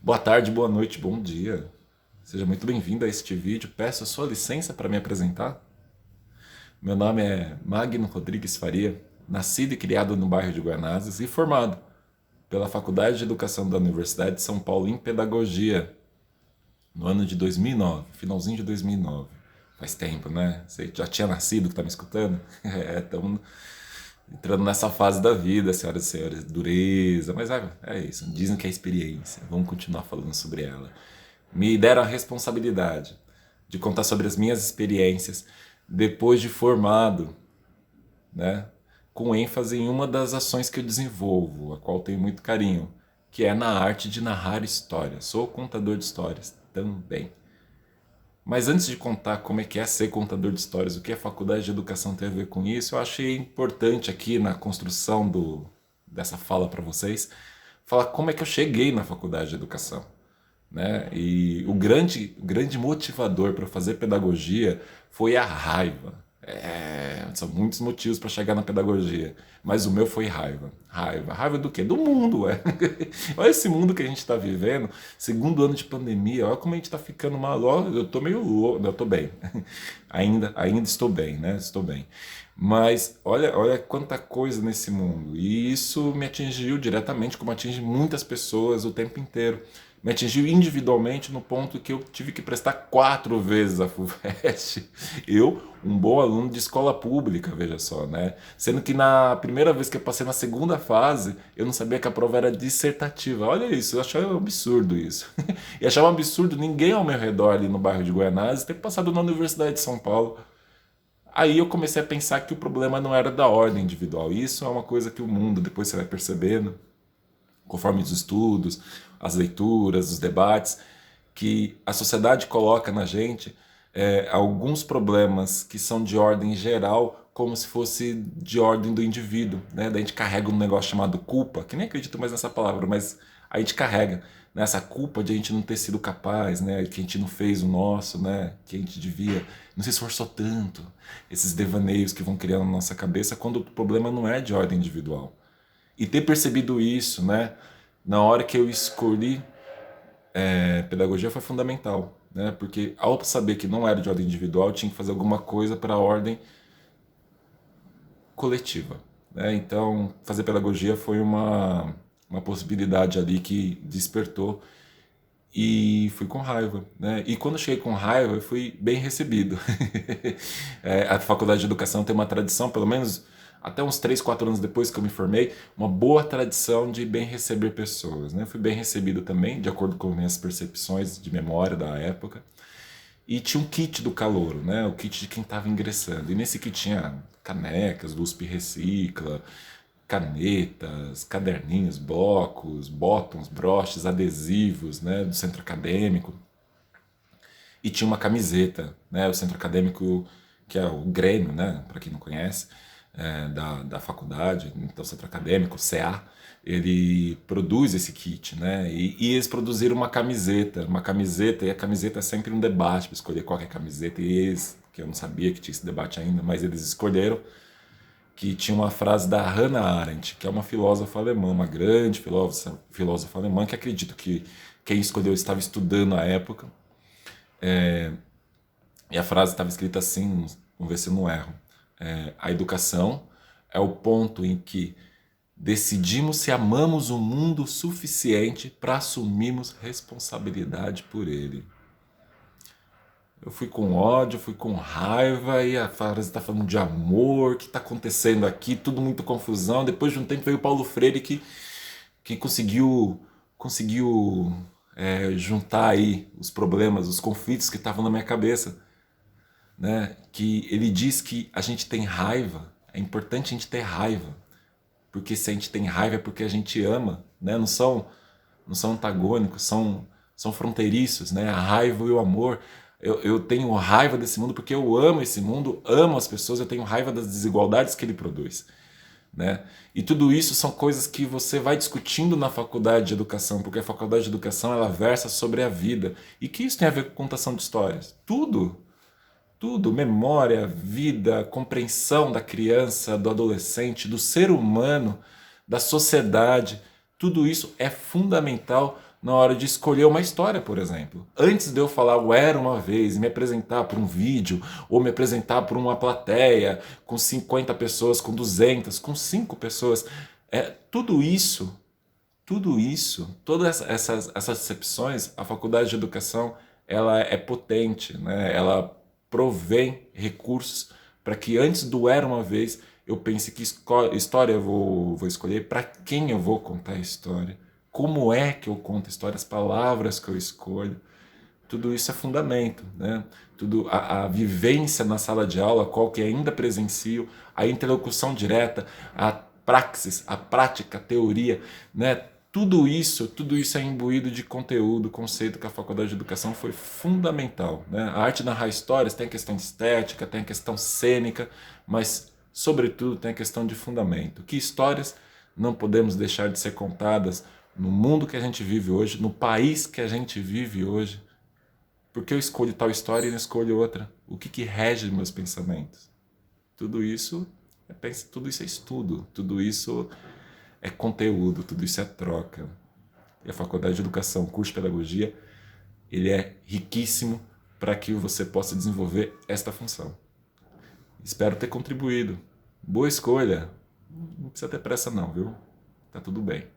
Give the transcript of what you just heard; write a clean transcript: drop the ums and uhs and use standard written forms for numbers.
Boa tarde, boa noite, bom dia. Seja muito bem-vindo a este vídeo. Peço a sua licença para me apresentar. Meu nome é Magno Rodrigues Faria, nascido e criado no bairro de Guanazes e formado pela Faculdade de Educação da Universidade de São Paulo em Pedagogia no ano de 2009, finalzinho de 2009. Faz tempo, né? Você já tinha nascido que tá me escutando? Estamos entrando nessa fase da vida, senhoras e senhores, dureza, mas é isso, dizem que é experiência, vamos continuar falando sobre ela. Me deram a responsabilidade de contar sobre as minhas experiências depois de formado, né? Com ênfase em uma das ações que eu desenvolvo, a qual tenho muito carinho, que é na arte de narrar histórias. Sou contador de histórias também. Mas antes de contar como é que é ser contador de histórias, o que a faculdade de educação tem a ver com isso, eu achei importante aqui na construção dessa fala para vocês, falar como é que eu cheguei na faculdade de educação, né? E o grande motivador para fazer pedagogia foi a raiva. São muitos motivos para chegar na pedagogia, mas o meu foi raiva. Raiva do quê? Do mundo, ué. Olha esse mundo que a gente está vivendo, segundo ano de pandemia, olha como a gente está ficando mal. Eu tô meio louco, eu tô bem. Ainda estou bem, né? Estou bem. Mas olha quanta coisa nesse mundo. E isso me atingiu diretamente, como atinge muitas pessoas o tempo inteiro. Me atingiu individualmente no ponto que eu tive que prestar 4 vezes a FUVEST. Eu, um bom aluno de escola pública, veja só, né? Sendo que na primeira vez que eu passei na segunda fase, eu não sabia que a prova era dissertativa. Olha isso, eu achava um absurdo isso. E achava um absurdo ninguém ao meu redor ali no bairro de Guianazes ter passado na Universidade de São Paulo. Aí eu comecei a pensar que o problema não era da ordem individual. Isso é uma coisa que o mundo, depois você vai percebendo, conforme os estudos, as leituras, os debates, que a sociedade coloca na gente alguns problemas que são de ordem geral, como se fosse de ordem do indivíduo, né? Daí a gente carrega um negócio chamado culpa, que nem acredito mais nessa palavra, mas a gente carrega, né, essa culpa de a gente não ter sido capaz, né, que a gente não fez o nosso, né, que a gente devia, não se esforçou tanto, esses devaneios que vão criando na nossa cabeça quando o problema não é de ordem individual. E ter percebido isso, né, na hora que eu escolhi pedagogia foi fundamental, né, porque ao saber que não era de ordem individual, eu tinha que fazer alguma coisa para a ordem coletiva, né? Então, fazer pedagogia foi uma possibilidade ali que despertou e fui com raiva, né? E quando eu cheguei com raiva, eu fui bem recebido. A Faculdade de Educação tem uma tradição, pelo menos até uns 3, 4 anos depois que eu me formei, uma boa tradição de bem receber pessoas, né? Fui bem recebido também, de acordo com minhas percepções de memória da época. E tinha um kit do calouro, né? O kit de quem estava ingressando. E nesse kit tinha canecas do USP Recicla, canetas, caderninhos, blocos, botões, broches, adesivos, né, do centro acadêmico. E tinha uma camiseta, né, o centro acadêmico, que é o Grêmio, né, para quem não conhece, da faculdade, então o centro acadêmico, o CA, ele produz esse kit, né, e eles produziram uma camiseta, e a camiseta é sempre um debate para escolher qual que é a camiseta, e eles, que eu não sabia que tinha esse debate ainda, mas eles escolheram que tinha uma frase da Hannah Arendt, que é uma filósofa alemã, uma grande filósofa alemã, que acredito que quem escolheu estava estudando à época. E a frase estava escrita assim, vamos ver se eu não erro. A educação é o ponto em que decidimos se amamos o mundo o suficiente para assumirmos responsabilidade por ele. Eu fui com ódio, fui com raiva, e a frase está falando de amor, o que está acontecendo aqui, tudo muito confusão. Depois de um tempo veio o Paulo Freire que conseguiu juntar aí os problemas, os conflitos que estavam na minha cabeça, né? Que ele diz que a gente tem raiva, é importante a gente ter raiva, porque se a gente tem raiva é porque a gente ama, né? Não são antagônicos, são fronteiriços, né? A raiva e o amor. Eu tenho raiva desse mundo porque eu amo esse mundo, amo as pessoas, eu tenho raiva das desigualdades que ele produz, né? E tudo isso são coisas que você vai discutindo na faculdade de educação, porque a faculdade de educação ela versa sobre a vida. E que isso tem a ver com contação de histórias? Tudo, memória, vida, compreensão da criança, do adolescente, do ser humano, da sociedade, tudo isso é fundamental na hora de escolher uma história, por exemplo. Antes de eu falar o Era Uma Vez e me apresentar por um vídeo, ou me apresentar por uma plateia com 50 pessoas, com 200, com 5 pessoas, tudo isso, todas essas excepções, a faculdade de educação, ela é potente, né? Ela provém recursos para que antes do Era Uma Vez eu pense que história eu vou escolher, para quem eu vou contar a história, como é que eu conto a história, as palavras que eu escolho. Tudo isso é fundamento, né? A vivência na sala de aula, qual que ainda presencio, a interlocução direta, a praxis, a prática, a teoria, né? Tudo isso é imbuído de conteúdo, conceito que a Faculdade de Educação foi fundamental, né? A arte de narrar histórias tem a questão estética, tem a questão cênica, mas, sobretudo, tem a questão de fundamento. Que histórias não podemos deixar de ser contadas no mundo que a gente vive hoje, no país que a gente vive hoje? Por que eu escolho tal história e não escolho outra? O que rege meus pensamentos? Tudo isso tudo isso é estudo, tudo isso é conteúdo, tudo isso é troca. E a Faculdade de Educação, curso de Pedagogia, ele é riquíssimo para que você possa desenvolver esta função. Espero ter contribuído. Boa escolha. Não precisa ter pressa não, viu? Tá tudo bem.